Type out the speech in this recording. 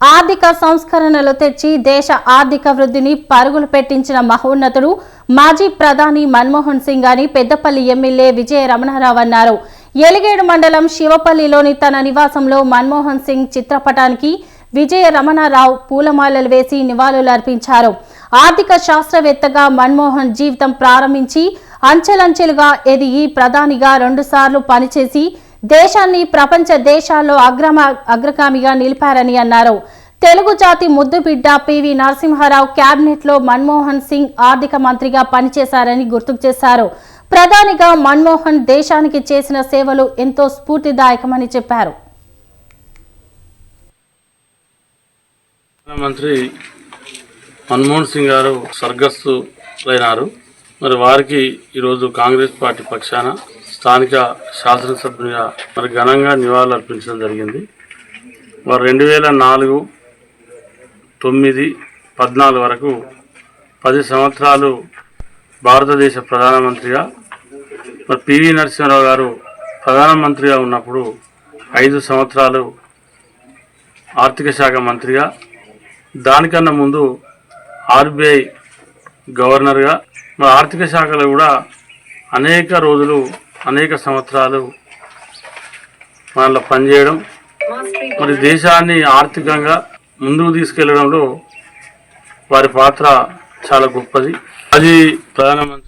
ఆర్థిక సంస్కరణలు తెచ్చి దేశ ఆర్థిక వృద్ధిని పరుగులు పెట్టించిన మహోన్నతుడు మాజీ ప్రధాని మన్మోహన్ సింగ్ అని పెద్దపల్లి ఎమ్మెల్యే విజయ రమణారావు అన్నారు. ఎలిగేడు మండలం శివపల్లిలోని తన నివాసంలో మన్మోహన్ సింగ్ చిత్రపటానికి విజయ రమణారావు పూలమాలలు వేసి నివాళులర్పించారు. ఆర్థిక శాస్త్రవేత్తగా మన్మోహన్ జీవితం ప్రారంభించి అంచెలంచెలుగా ఎదిగి ప్రధానిగా 2 సార్లు పనిచేసి దేశాన్ని ప్రపంచ దేశాల్లో అగ్రగామిగా నిలిపారని అన్నారు. తెలుగు జాతి ముద్దుబిడ్డ పివి నరసింహారావు క్యాబినెట్ లో మన్మోహన్ సింగ్ ఆర్థిక మంత్రిగా పనిచేశారని గుర్తు చేశారు. ప్రధానిగా మన్మోహన్ దేశానికి చేసిన సేవలు ఎంతో స్ఫూర్తిదాయకమని చెప్పారు. మంత్రి మన్మోహన్ సింగ్ గారు స్వర్గస్థులైనారు. మరి వారికి ఈరోజు కాంగ్రెస్ పార్టీ పక్షాన స్థానిక శాసనసభ్యునిగా మరి ఘనంగా నివాళులు అర్పించడం జరిగింది. వారు 2004, 9, 14 వరకు 10 సంవత్సరాలు భారతదేశ ప్రధానమంత్రిగా, మరి పివి నరసింహారావు గారు ప్రధానమంత్రిగా ఉన్నప్పుడు 5 సంవత్సరాలు ఆర్థిక శాఖ మంత్రిగా, దానికన్నా ముందు ఆర్బీఐ గవర్నర్గా, మరి ఆర్థిక శాఖలో కూడా అనేక రోజులు అనేక సంవత్సరాలు మనలో పనిచేయడం, మరి దేశాన్ని ఆర్థికంగా ముందుకు తీసుకెళ్లడంలో వారి పాత్ర చాలా గొప్పది. మాజీ ప్రధానమంత్రి